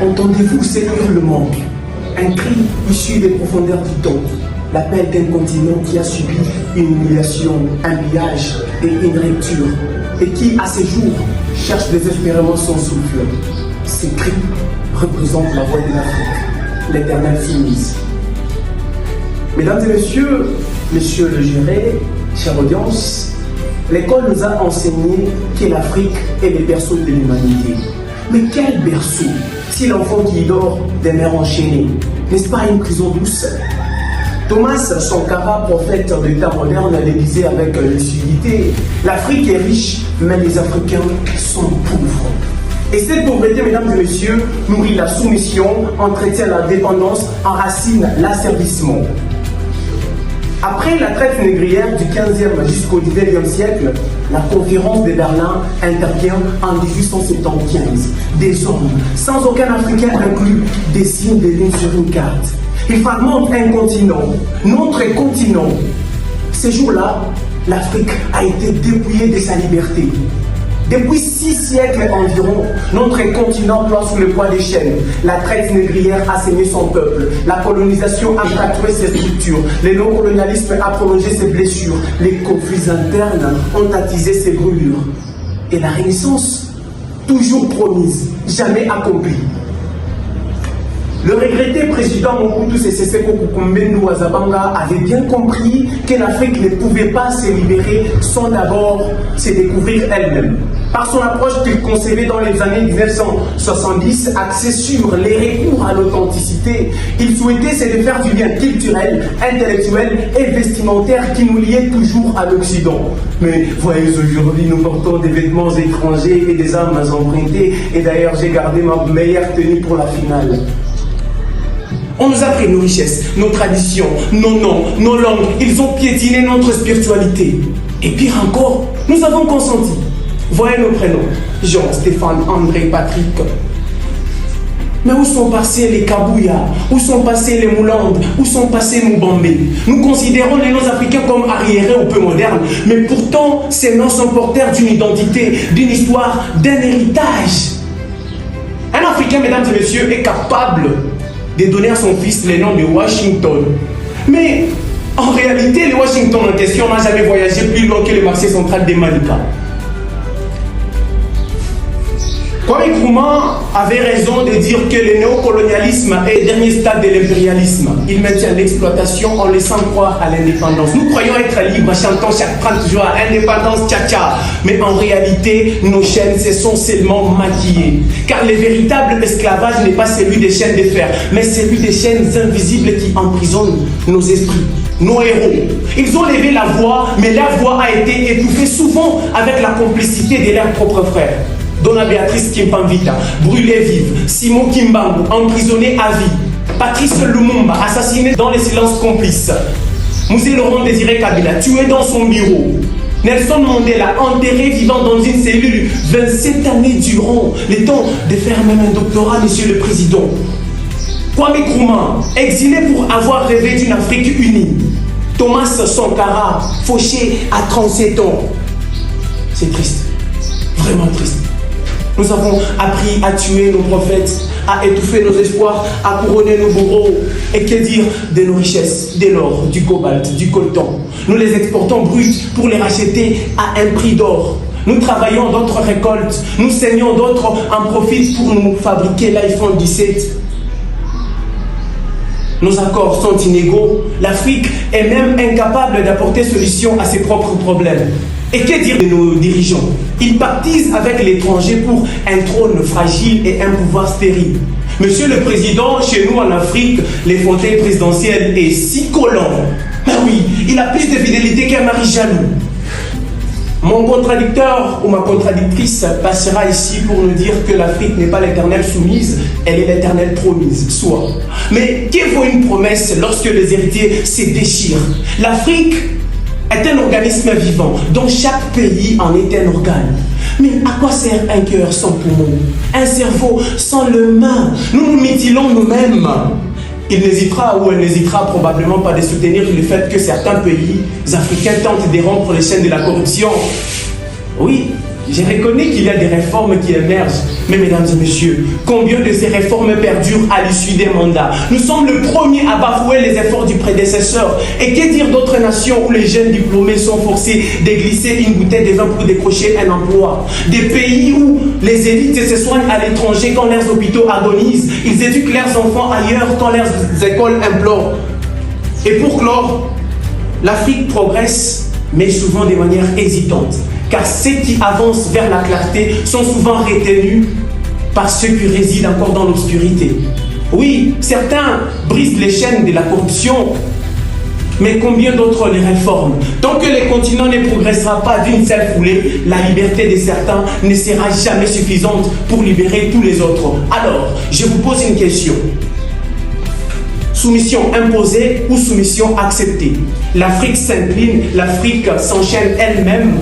Entendez-vous ces hurlements? Un cri issu des profondeurs du temps, l'appel d'un continent qui a subi une humiliation, un pillage et une rupture, et qui, à ces jours, cherche désespérément son souffle. Ces cris représentent la voix de l'Afrique, l'éternelle soumise. Mesdames et messieurs, monsieur le juré, chère audience, l'école nous a enseigné que l'Afrique est le berceau de l'humanité. Mais quel berceau, si l'enfant qui dort des mers enchaînées, n'est-ce pas une prison douce? Thomas Sankara, prophète de temps moderne, le disait avec lucidité, l'Afrique est riche, mais les Africains sont pauvres. Et cette pauvreté, mesdames et messieurs, nourrit la soumission, entretient la dépendance, enracine l'asservissement. Après la traite négrière du 15e jusqu'au 19e siècle, la conférence de Berlin intervient en 1875. Des hommes, sans aucun Africain inclus, dessinent des lignes sur une carte. Ils fragmentent un continent, notre continent. Ces jours-là, l'Afrique a été dépouillée de sa liberté. Depuis 6 siècles environ, notre continent ploie sous le poids des chaînes. La traite négrière a saigné son peuple. La colonisation a fracturé ses structures. Le non-colonialisme a prolongé ses blessures. Les conflits internes ont attisé ses brûlures. Et la Renaissance, toujours promise, jamais accomplie. Le regretté président Mobutu Sese Seko Kukumbendo Wazabanga avait bien compris que l'Afrique ne pouvait pas se libérer sans d'abord se découvrir elle-même. Par son approche qu'il concevait dans les années 1970, axée sur les recours à l'authenticité, il souhaitait se défaire du lien culturel, intellectuel et vestimentaire qui nous liait toujours à l'Occident. Mais voyez, aujourd'hui, nous portons des vêtements étrangers et des armes empruntées. Et d'ailleurs, j'ai gardé ma meilleure tenue pour la finale. On nous a pris nos richesses, nos traditions, nos noms, nos langues. Ils ont piétiné notre spiritualité. Et pire encore, nous avons consenti. Voyez nos prénoms. Jean, Stéphane, André, Patrick. Mais où sont passés les Kabouya? Où sont passés les Moulandes? Où sont passés nos Bambé? Nous considérons les noms africains comme arriérés ou peu modernes. Mais pourtant, ces noms sont porteurs d'une identité, d'une histoire, d'un héritage. Un Africain, mesdames et messieurs, est capable de donner à son fils le nom de Washington. Mais en réalité, le Washington en question n'a jamais voyagé plus loin que le marché central de Malika. Kwame Nkrumah avait raison de dire que le néocolonialisme est le dernier stade de l'impérialisme. Il maintient l'exploitation en laissant croire à l'indépendance. Nous croyons être libres, chantant chaque 30 jours indépendance tcha-tcha. Mais en réalité, nos chaînes se sont seulement maquillées. Car le véritable esclavage n'est pas celui des chaînes de fer, mais celui des chaînes invisibles qui emprisonnent nos esprits. Nos héros, ils ont levé la voix, mais leur voix a été étouffée souvent avec la complicité de leurs propres frères. Donna Béatrice Kimpamvita, brûlée vive, Simon Kimbangu, emprisonné à vie, Patrice Lumumba, assassiné dans les silences complices, Moussé Laurent Désiré Kabila, tué dans son bureau, Nelson Mandela, enterré vivant dans une cellule 27 années durant, le temps de faire même un doctorat, monsieur le président. Kwame Nkrumah, exilé pour avoir rêvé d'une Afrique unie. Thomas Sankara, fauché à 37 ans. C'est triste, vraiment triste. Nous avons appris à tuer nos prophètes, à étouffer nos espoirs, à couronner nos bourreaux. Et que dire de nos richesses, de l'or, du cobalt, du coltan. Nous les exportons bruts pour les racheter à un prix d'or. Nous travaillons d'autres récoltes, nous saignons d'autres en profitent pour nous fabriquer l'iPhone 17. Nos accords sont inégaux. L'Afrique est même incapable d'apporter solution à ses propres problèmes. Et que dire de nos dirigeants? Ils pactisent avec l'étranger pour un trône fragile et un pouvoir stérile. Monsieur le Président, chez nous en Afrique, les fauteuils présidentiels est si collant. Mais oui, il a plus de fidélité qu'un mari jaloux. Mon contradicteur ou ma contradictrice passera ici pour nous dire que l'Afrique n'est pas l'éternelle soumise, elle est l'éternelle promise, soit. Mais qu'il faut une promesse lorsque les héritiers se déchirent? L'Afrique est un organisme vivant, dont chaque pays en est un organe. Mais à quoi sert un cœur sans poumon, un cerveau sans le main? Nous nous mutilons nous-mêmes. Il n'hésitera ou elle n'hésitera probablement pas de soutenir le fait que certains pays africains tentent de rompre les chaînes de la corruption. Oui, Je reconnais qu'il y a des réformes qui émergent, mais mesdames et messieurs, combien de ces réformes perdurent à l'issue des mandats? Nous sommes le premier à bafouer les efforts du prédécesseur. Et que dire d'autres nations où les jeunes diplômés sont forcés de glisser une bouteille de vin pour décrocher un emploi? Des pays où les élites se soignent à l'étranger quand leurs hôpitaux agonisent. Ils éduquent leurs enfants ailleurs quand leurs écoles implorent. Et pour clore, l'Afrique progresse, mais souvent de manière hésitante. Car ceux qui avancent vers la clarté sont souvent retenus par ceux qui résident encore dans l'obscurité. Oui, certains brisent les chaînes de la corruption, mais combien d'autres les réforment? Tant que le continent ne progressera pas d'une seule foulée, la liberté de certains ne sera jamais suffisante pour libérer tous les autres. Alors, je vous pose une question. Soumission imposée ou soumission acceptée? L'Afrique s'incline, l'Afrique s'enchaîne elle-même